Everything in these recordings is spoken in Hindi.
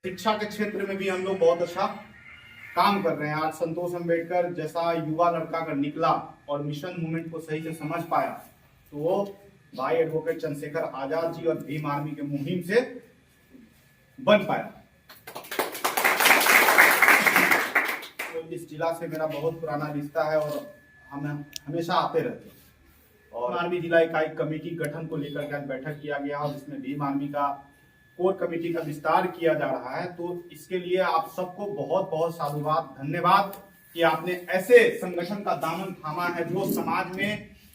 शिक्षा के क्षेत्र में भी हम लोग बहुत अच्छा काम कर रहे हैं। आज संतोष अम्बेडकर जैसा युवा लड़का अगर निकला और मिशन मूवमेंट को सही से समझ पाया तो वो भाई एडवोकेट चंद्रशेखर आजाद जी और भीम आर्मी के मुहिम से बन पाया। तो इस जिला से मेरा बहुत पुराना रिश्ता है और हम हमेशा आते रहते हैं। और आर्मी जिला इकाई कमेटी गठन को लेकर के आज बैठक किया गया और इसमें भीम आर्मी का कोर कमेटी का विस्तार किया जा रहा है। तो इसके लिए आप सबको बहुत बहुत साधुवाद, धन्यवाद कि आपने ऐसे संगठन का दामन थामा है जो समाज में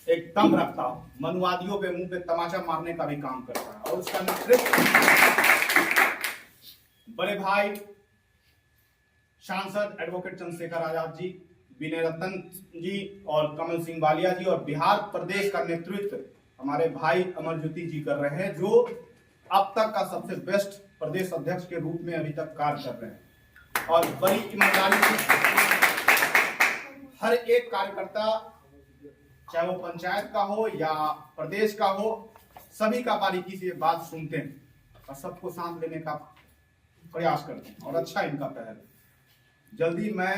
एक दम रखता हो, मनुवादियों पे मुंह पे तमाचा मारने का भी काम करता है। और उसका नेतृत्व बड़े भाई सांसद एडवोकेट चंद्रशेखर आजाद जी, विनय रतन जी और कमल सिंह बालिया जी और बिहार प्रदेश का नेतृत्व हमारे भाई अमरज्योति जी कर रहे हैं, जो अब तक का सबसे बेस्ट प्रदेश अध्यक्ष के रूप में अभी तक कार्य कर रहे हैं। और बड़ी ईमानदारी से हर एक कार्यकर्ता, चाहे वो पंचायत का हो या प्रदेश का हो, सभी का बारीकी से बात सुनते हैं और सबको साथ लेने का प्रयास करते हैं। और अच्छा इनका पहल। जल्दी मैं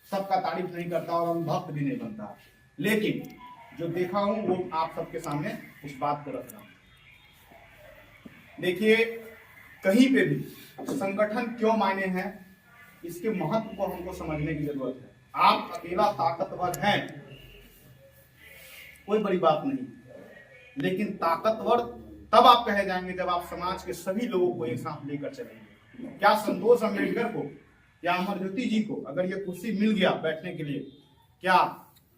सबका तारीफ नहीं करता और हम भक्त भी नहीं बनता, लेकिन जो देखा हूं वो आप सबके सामने उस बात को रख रहा हूं। देखिए, कहीं पे भी संगठन क्यों मायने हैं, इसके महत्व को हमको समझने की जरूरत है। आप अकेला ताकतवर हैं, कोई बड़ी बात नहीं, लेकिन ताकतवर तब आप कहे जाएंगे जब आप समाज के सभी लोगों को एक साथ लेकर चलेंगे। क्या संतोष अम्बेडकर को या अमरज्योति जी को अगर ये कुर्सी मिल गया बैठने के लिए, क्या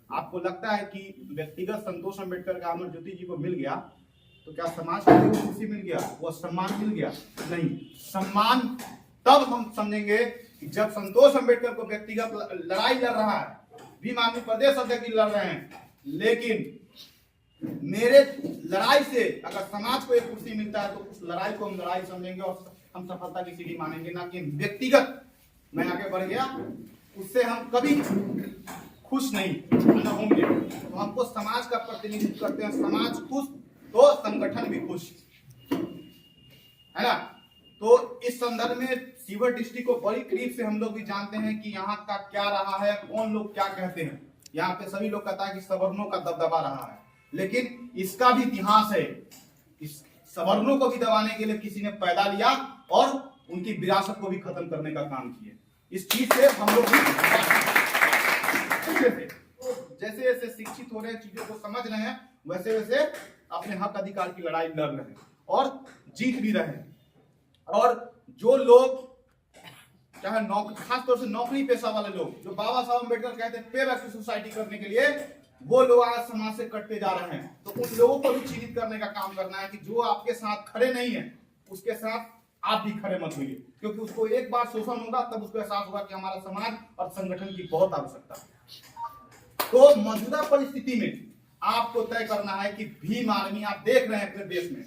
आपको लगता है कि व्यक्तिगत संतोष अम्बेडकर का अमरज्योति जी को मिल गया तो क्या समाज को वो कुर्सी मिल गया, वो सम्मान मिल गया? नहीं। सम्मान तब हम समझेंगे कि जब संतोष अम्बेडकर को व्यक्तिगत लड़ाई लड़ रहा है, भीम आर्मी प्रदेश अध्यक्ष लड़ रहे हैं, लेकिन मेरे लड़ाई से अगर समाज को एक कुर्सी मिलता है तो उस लड़ाई को हम लड़ाई समझेंगे और हम सफलता की सीढ़ी मानेंगे, ना कि व्यक्तिगत मैं आगे बढ़ गया उससे हम कभी खुश नहीं होंगे। तो हमको समाज का प्रतिनिधित्व करते हैं, समाज खुश तो संगठन भी खुश है ना। तो इस संदर्भ में सीवर डिस्ट्रिक्ट को बड़ी करीब से हम लोग भी जानते हैं कि यहाँ का क्या रहा है, कौन लोग क्या कहते हैं। यहाँ पे सभी लोग कहता है कि सवर्णों का दबदबा रहा है, लेकिन इसका भी इतिहास है। इस सवर्णों को भी दबाने के लिए किसी ने पैदा लिया और उनकी विरासत को भी खत्म करने का काम किया। इस चीज से हम लोग भी जैसे जैसे शिक्षित हो रहे हैं, चीजों को समझ रहे हैं, वैसे वैसे अपने हक अधिकार की लड़ाई लड़ रहे हैं और जीत भी रहे हैं। और जो लोग चाहे खासतौर से नौकरी पेशा वाले लोग, जो बाबा साहब अम्बेडकर कहते हैं पे बैक टू सोसाइटी करने के लिए, वो लोग आज समाज से कटते जा रहे हैं। तो उन लोगों को भी चिन्हित करने का काम करना है कि जो आपके साथ खड़े नहीं है उसके साथ आप भी खड़े मत होइए, क्योंकि उसको एक बार शोषण होगा तब उसको एहसास होगा कि हमारा समाज और संगठन की बहुत आवश्यकता है। तो मौजूदा परिस्थिति में आपको तय करना है कि भीम आर्मी, आप देख रहे हैं अपने देश में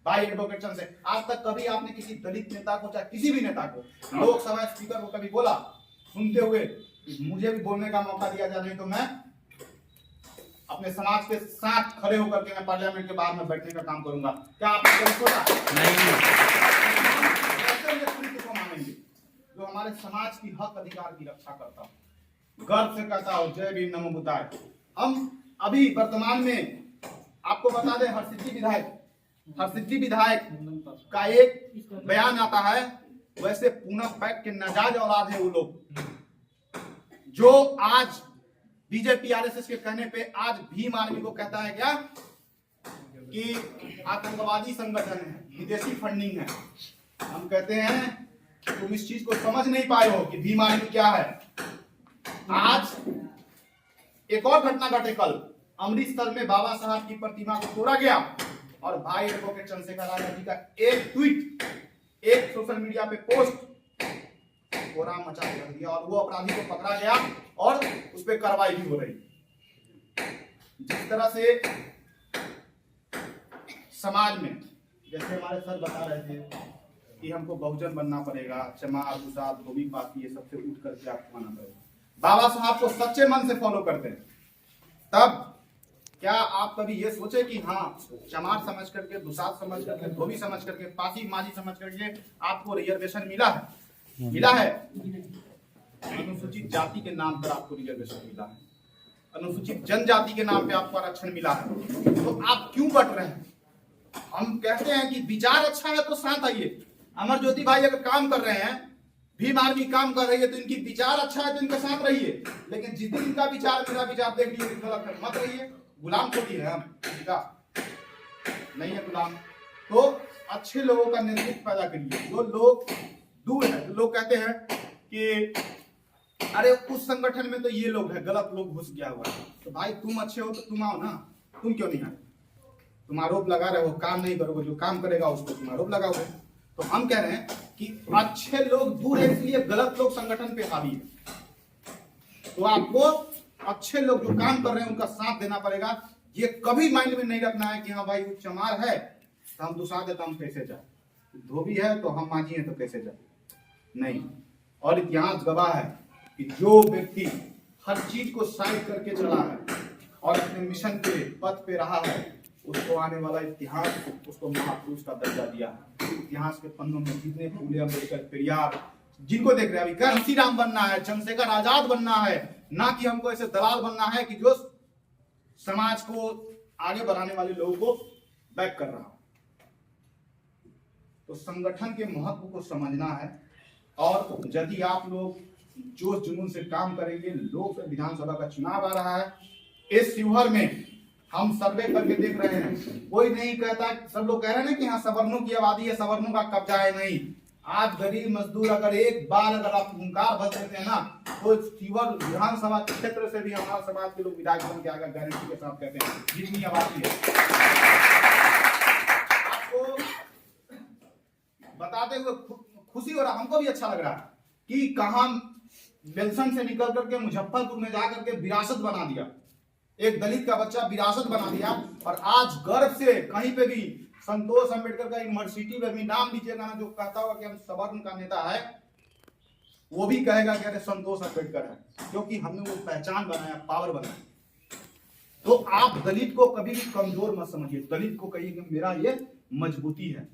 भाई एडवोकेट से आज तक कभी आपने किसी दलित नेता को, चाहे किसी भी नेता को, लोकसभा स्पीकर को कभी बोला सुनते हुए मुझे भी बोलने का मौका दिया जाए, नहीं तो मैं अपने समाज के साथ खड़े होकर के मैं पार्लियामेंट के बाहर में बैठने का काम करूंगा? क्या आपने कभी सोचा? नहीं। ऐसे नेतृत्व को मानेंगे जो हमारे समाज की हक अधिकार की रक्षा करता हो, गर्व से कहता हो जय भीम नमो बुद्धाय। हम अभी वर्तमान में आपको बता दें, हरसिद्धि विधायक का एक बयान आता है, वैसे पूना पैक के नाजायज औलाद है वो लोग जो आज बीजेपी आरएसएस के कहने पे आज भीम आर्मी को कहता है क्या कि आतंकवादी संगठन है, विदेशी फंडिंग है। हम कहते हैं तुम इस चीज को समझ नहीं पाए हो कि भीम आर्मी क्या है। आज एक और घटना घटे, कल अमृतसर में बाबा साहब की प्रतिमा को तोड़ा गया और भाई एडवोकेट चंद्रशेखर आजाद जी का एक ट्वीट, एक सोशल मीडिया पे पोस्ट कोहराम मचा कर दिया और वो अपराधी को पकड़ा गया और उस पर कार्रवाई भी हो रही। जिस तरह से समाज में, जैसे हमारे सर बता रहे थे कि हमको बहुजन बनना पड़ेगा, चमार भूसा धोबी पाती ये सबसे उठ करके आपको मानना पड़ेगा। बाबा साहब को सच्चे मन से फॉलो करते हैं तब क्या आप कभी ये सोचे कि हाँ चमार समझ करके, दुसाध समझ करके, धोबी समझ करके, पासी माझी समझ करके आपको रिजर्वेशन मिला है? मिला है। अनुसूचित जाति के नाम पर आपको रिजर्वेशन मिला है, अनुसूचित जनजाति के नाम पे आपको आरक्षण मिला है, तो आप क्यों बट रहे हैं? हम कहते हैं कि विचार अच्छा है तो साथ आइए। अमर ज्योति भाई अगर काम कर रहे हैं, भीम आर्मी काम कर रही है, तो इनकी विचार अच्छा है तो इनके साथ रहिए। लेकिन जिस दिन इनका विचार मेरा विचार देख लीजिए गलत है, मत रहिए। गुलाम थोड़ी है हम, किसी का नहीं है गुलाम। तो अच्छे लोगों का नेतृत्व पैदा करिए। जो लोग दूर है, जो लोग कहते हैं कि अरे उस संगठन में तो ये लोग है, गलत लोग घुस गया हुआ है, तो भाई तुम अच्छे हो तो तुम आओ ना, तुम क्यों नहीं आए? तुम आरोप लगा रहे हो, काम नहीं करोगे, जो काम करेगा उसको तुम आरोप लगाओगे। तो हम कह रहे हैं कि अच्छे लोग दूर है, इसलिए गलत लोग संगठन पे हावी है। तो आपको अच्छे लोग जो काम कर रहे हैं उनका साथ देना पड़ेगा। ये कभी माइंड में नहीं रखना है कि हाँ भाई वो चमार है तो हम दुसाध है तो हम कैसे जाए, धोबी है तो हम माझी है तो कैसे जाए, नहीं। और इतिहास गवाह है कि जो व्यक्ति हर चीज को साइड करके चला है और अपने मिशन के पथ पे रहा है, उसको आने वाला इतिहास उसको महापुरुष का दर्जा दिया है। इतिहास के पन्नों में जितने फूले, अम्बेडकर, पेरियार, जिनको देख रहे हैं अभी, घासी राम बनना है, चंद्रशेखर आजाद बनना है, ना कि हमको ऐसे दलाल बनना है कि जो समाज को आगे बढ़ाने वाले लोगों को बैक कर रहा हो। तो संगठन के महत्व को समझना है, और यदि आप लोग जोश जुनून से काम करेंगे, लोक विधानसभा का चुनाव आ रहा है, इस शिवहर में हम सर्वे करके देख रहे हैं, कोई नहीं कहता, सब लोग कह रहे हैं कि हाँ सवर्णों की आबादी है, सवर्णों का कब्जा है, नहीं। आज गरीब मजदूर अगर एक बार अगर आप हुंकार भर देते हैं ना, तो शिवहर विधानसभा क्षेत्र से भी हमारे समाज के लोग विधायक बन के आगे गारंटी के साथ कहते हैं, जितनी आबादी है। आपको बताते हुए खुशी हो रहा, हमको भी अच्छा लग रहा है कि कहां बेलसन से निकल करके मुजफ्फरपुर में जाकर के विरासत बना दिया, एक दलित का बच्चा विरासत बना दिया। और आज गर्व से कहीं पे भी संतोष अम्बेडकर का यूनिवर्सिटी में भी नाम लीजिएगा ना, जो कहता होगा कि हम सवर्ण का नेता है, वो भी कहेगा कि अरे संतोष अम्बेडकर है, क्योंकि हमने वो पहचान बनाया, पावर बनाया। तो आप दलित को कभी भी कमजोर मत समझिए, दलित को कहिए कि मेरा ये मजबूती है।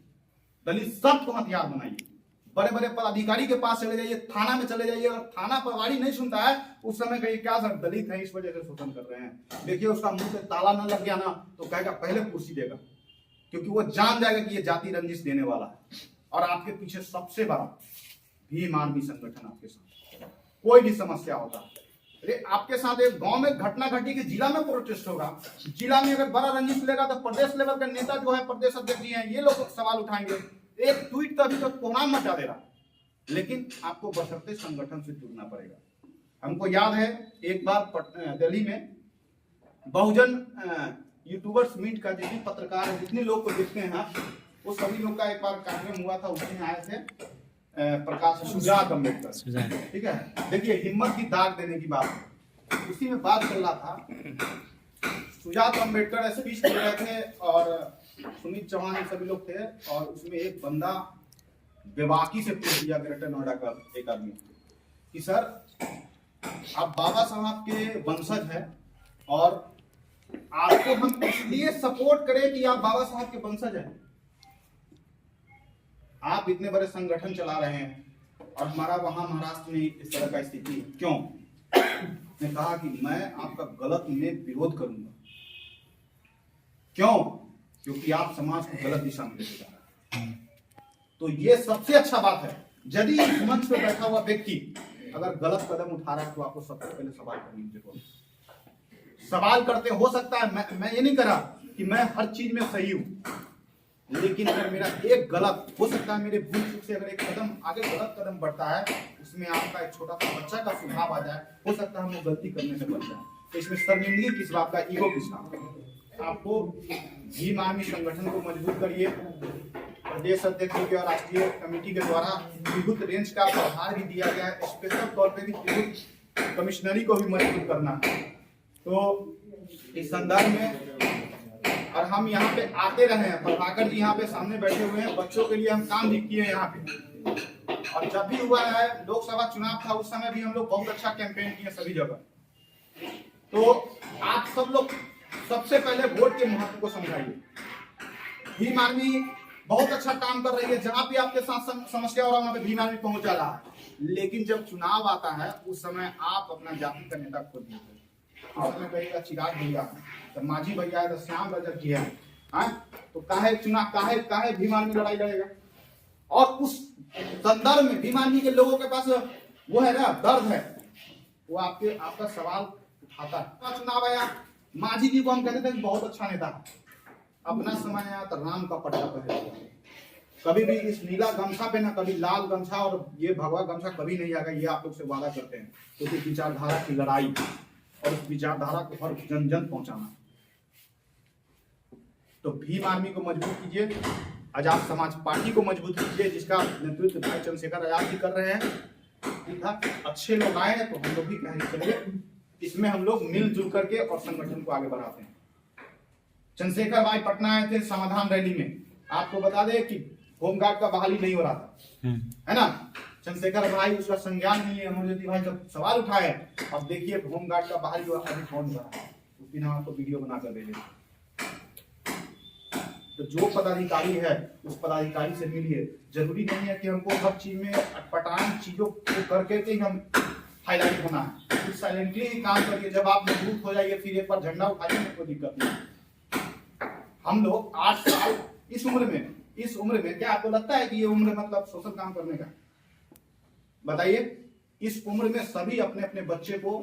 दलित सबको हथियार बनाइए, बड़े बड़े पदाधिकारी के पास चले जाइए, थाना में चले जाइए, और थाना प्रभारी नहीं सुनता है, उस समय कहिए क्या सर दलित है इस वजह से शोषण कर रहे हैं, देखिए उसका मुंह पे ताला न लग गया ना तो कहेगा पहले कुर्सी देगा, क्योंकि वो जान जाएगा कि ये जाति रंजिश देने वाला है। और आपके पीछे सबसे बड़ा भीम आर्मी संगठन आपके साथ, कोई भी समस्या होता है, अरे आपके साथ एक गांव में घटना घटी कि जिला में प्रोटेस्ट होगा, जिला में अगर बड़ा रंजिश लेगा तो प्रदेश लेवल का नेता जो है, प्रदेश अध्यक्ष जी हैं, ये लोग सवाल उठाएंगे। एक ट्वीट तो अभी तक कोहराम मचा दे रहा, लेकिन आपको बशर्ते संगठन से जुड़ना पड़ेगा। हमको याद है एक बार दिल्ली में बहुजन यूट्यूबर्स मीट का जितने पत्रकार है, जितने लोग को देखते हैं वो सभी लोग का एक बार कार्यक्रम हुआ था, उसमें आए थे प्रकाश सुजात अम्बेडकर, ठीक है। देखिए हिम्मत की दाग देने की बात, उसी में बात चल रहा था, सुजात अम्बेडकर स्पीच दे रहे थे और सुमित चौहान सभी लोग थे, और उसमें एक बंदा बेबाकी से पूछ दिया ग्रेटर नोएडा का एक आदमी कि सर आप बाबा साहब के वंशज है और आपको हम इसलिए सपोर्ट करें कि आप बाबा साहब के वंशज हैं, आप इतने बड़े संगठन चला रहे हैं और हमारा वहां महाराष्ट्र में इस तरह का स्थिति है, क्यों? ने कहा कि मैं आपका गलत में विरोध करूंगा, क्यों? क्योंकि आप समाज को गलत दिशा में लेके जा रहे हैं। तो ये सबसे अच्छा बात है, यदि इस मंच पे बैठा हुआ व्यक्ति अगर गलत कदम उठा रहा है तो आपको सबसे पहले सवाल करने की जरूरत है। सवाल करते हो सकता है, मैं ये नहीं कह रहा कि मैं हर चीज में सही हूं, लेकिन अगर मेरा एक गलत हो सकता है, मेरे भूल चूक से अगर एक कदम आगे गलत कदम बढ़ता है, उसमें आपका एक छोटा सा बच्चा का सुझाव आ जाए, हो सकता है हम वो गलती करने से बच जाए, तो इसमें शर्मिंदगी किस बात का, ईगो किसका? आपको भीम आर्मी संगठन को मजबूत करिए। प्रदेश अध्यक्ष के और राष्ट्रीय कमेटी के द्वारा तिरहुत रेंज का प्रभार भी दिया गया है, स्पेशल तौर पे भी तिरहुत कमिश्नरी को भी मजबूत करना है। तो इस संदर्भ में और हम यहाँ पे आते रहे हैं, प्रभाकर जी यहाँ पे सामने बैठे हुए हैं, बच्चों के लिए हम काम भी किए यहाँ पे, और जब भी हुआ है लोकसभा चुनाव था उस समय भी हम लोग बहुत अच्छा कैंपेन किए सभी जगह। तो आप सब लोग सबसे पहले वोट के महत्व को समझाइए। भीम आर्मी बहुत अच्छा काम कर रही है, जहां भी आपके साथ समस्या हो रहा है वहां पे भीम आर्मी पहुंच जा रहा है। लेकिन जब चुनाव आता है उस समय आप अपना जाति का नेता खोज देते हैं। उस समय कहेगा चिराग भैया है, तो माझी भैया है, तो श्याम रजक जी है, तो काहे चुनाव काहे भीम आर्मी लड़ाई लड़ेगा। और उस संदर्भ में भीम आर्मी के लोगों के पास वो है ना दर्द है, वो आपका सवाल उठाता है। चुनाव आया, माझी जी को हम कहते थे बहुत अच्छा नेता है, अपना समय आया तो राम का पट्टा पहले, कभी भी इस नीला गमछा पे ना कभी लाल गमछा और ये भगवा गमछा कभी नहीं आएगा, ये आप लोग से वादा करते हैं। क्योंकि विचारधारा की लड़ाई और उस विचारधारा को हर जन जन पहुंचाना। तो भीम आर्मी को मजबूत कीजिए, आजाद समाज पार्टी को मजबूत कीजिए, जिसका नेतृत्व भाई चंद्रशेखर आजाद जी कर रहे हैं। ठीक है, अच्छे लोग आए तो हम लोग भी कहेंगे चलिए इसमें हम लोग मिलजुल करके और संगठन को आगे बढ़ाते हैं। चंद्रशेखर भाई पटना आए थे समाधान रैली में, आपको बता दें कि होमगार्ड का बहाली नहीं हो रहा था, है ना। चंद्रशेखर भाई उसका संज्ञान नहीं है, अमरज्योति भाई जब सवाल उठाए, अब देखिए होमगार्ड का बहाली हुआ अभी कौन कर रहा है, उस दिन हम आपको वीडियो बनाकर भेजे। तो जो पदाधिकारी है उस पदाधिकारी से मिलिए। जरूरी नहीं है कि हमको हर चीज में अटपटान चीजों को करके ही हम हाईलाइट होना है, कुछ साइलेंटली काम करिए। जब आप मजबूत हो जाइए फिर एक बार झंडा उठाइए, कोई दिक्कत नहीं। हम लोग 8 साल इस उम्र में क्या आपको लगता है कि ये उम्र मतलब सोशल काम करने का? बताइए, इस उम्र में सभी अपने अपने बच्चे को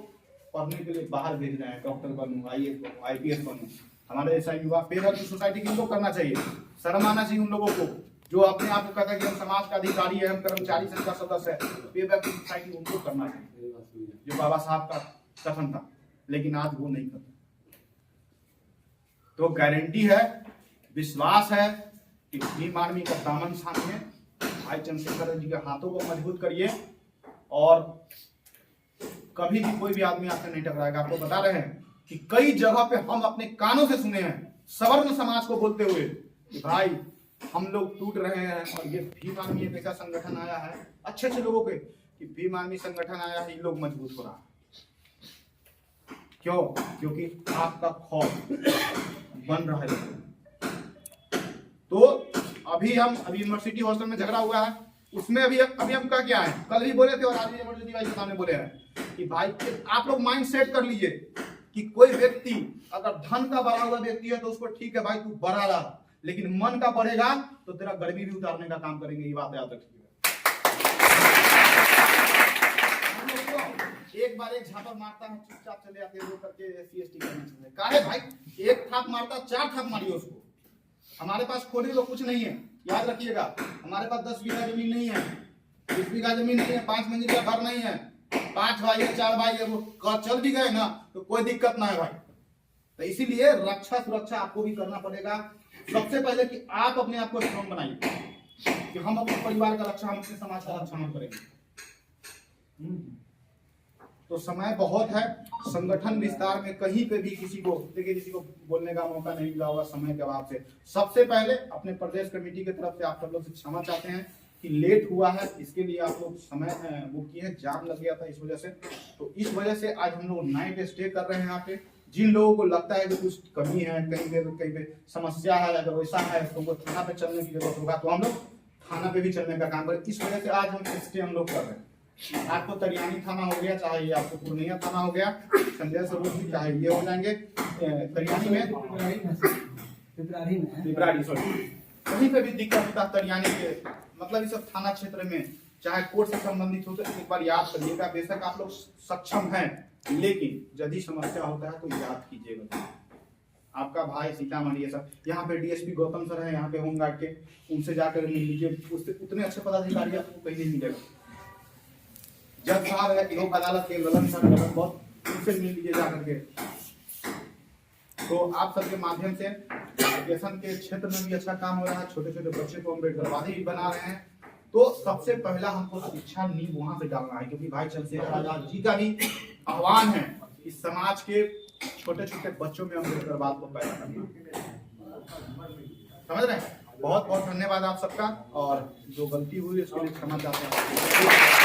पढ़ने के लिए बाहर भेज रहे हैं, डॉक्टर बनूं, IAS बनूं, IPS बनूं। हमारे जैसा युवा फेयर सोसाइटी किनको करना चाहिए? शर्म आना चाहिए उन लोगों को जो अपने आप को कहता है कि हम समाज का अधिकारी है, हम कर्मचारी संघ का सदस्य है। पे सोसाइटी उनको करना चाहिए जो बाबा साहब का कथन था, लेकिन आज वो नहीं करता। तो गारंटी है, विश्वास है कि भीम आर्मी का दामन थामिए, भाई चंद्रशेखर जी के हाथों को मजबूत करिए और कभी भी कोई भी आदमी आपसे नहीं टकराएगा। आपको बता रहे हैं कि कई जगह पे हम अपने कानों से सुने हैं सवर्ण समाज को बोलते हुए कि भाई हम लोग टूट रहे हैं, और ये भीम आर्मी एक ऐसा संगठन आया है अच्छे लोगों के कि भीम आर्मी संगठन आया है, ये लोग मजबूत हो रहा है। क्यों? क्योंकि आपका खौफ बन रहा है। तो अभी यूनिवर्सिटी हॉस्टल में झगड़ा हुआ है, उसमें अभी हम क्या है, कल भी बोले थे और आज भी अमरज्योति भाई के सामने बोले हैं कि भाई आप लोग माइंड सेट कर लीजिए कि कोई व्यक्ति अगर धन का बढ़ा हुआ व्यक्ति है तो उसको ठीक है भाई तू बढ़ा रहा, लेकिन मन का बढ़ेगा तो तेरा गर्मी भी उतारने का काम करेंगे। ये बात याद रखिएगा। एक बार एक झापर मारता है, चुपचाप चले आते हैं, वो करके SC/ST करना चाहिए। काहे भाई, एक थाप मारता 4 थाप मारिए उसको। हमारे पास खोने को कुछ नहीं है, याद रखिएगा। हमारे पास 10 बीघा जमीन नहीं है, 20 बीघा जमीन नहीं है, 5 मंजिल का घर नहीं है, 5 भाई है, 4 भाई है, वो चल भी गए ना तो कोई दिक्कत ना है भाई। तो इसीलिए रक्षा सुरक्षा आपको भी करना पड़ेगा। सबसे पहले कि आप अपने आप को स्ट्रॉन्ग बनाइए कि हम अपने परिवार का रक्षा, हम अपने समाज का रक्षा हम करेंगे। तो समय बहुत है, संगठन विस्तार में कहीं पे भी किसी को बोलने का मौका नहीं मिला होगा समय के अभाव से। सबसे पहले अपने प्रदेश कमेटी की तरफ से आप सब लोग से क्षमा चाहते हैं कि लेट हुआ है, इसके लिए आप लोग समय वो किए, जाम लग गया था इस वजह से। तो इस वजह से आज हम लोग नाइट स्टे कर रहे हैं यहाँ पे। जिन लोगों को लगता है कि कुछ कमी है, कहीं पे समस्या है, अगर वैसा है तो उनको थाना पे चलने की जरूरत होगा तो हम लोग थाना पे भी चलने का काम करें। इस वजह से आज हम स्टे हम लोग कर रहे हैं। आपको तरियानी थाना हो गया, चाहे ये आपको पूर्णिया थाना हो गया, संजय सरोज भी चाहे ये हो जाएंगे तरियानी में, कहीं पे भी दिक्कत होता है तरियानी के, मतलब इस थाना क्षेत्र में चाहे कोर्ट से संबंधित हो तो एक बार याद करिएगा। बेशक आप लोग सक्षम हैं, लेकिन यदि समस्या होता है तो याद कीजिएगा। आपका भाई सीतामढ़ी है सर, यहाँ पे DSP गौतम सर है, यहाँ पे होमगार्ड के, उनसे जाकर मिल लीजिए। उससे उतने अच्छे पदाधिकारी आपको कहीं नहीं मिलेगा। जज साहब है लोक अदालत के, ललन सर बहुत, उनसे मिल लीजिए जाकर के। तो आप सबके माध्यम से एजुकेशन के क्षेत्र में भी अच्छा काम हो रहा है, छोटे बच्चे को अम्बेडकरवादी भी बना रहे हैं। तो सबसे पहला हमको शिक्षा नींव वहां से डालना है, क्योंकि भाई चंद्रशेखर आजाद जी का भी आह्वान है इस समाज के छोटे बच्चों में अम्बेडकरवाद को पैदा करना। समझ रहे हैं? बहुत बहुत धन्यवाद आप सबका, और जो गलती हुई उसके लिए क्षमा चाहते हैं।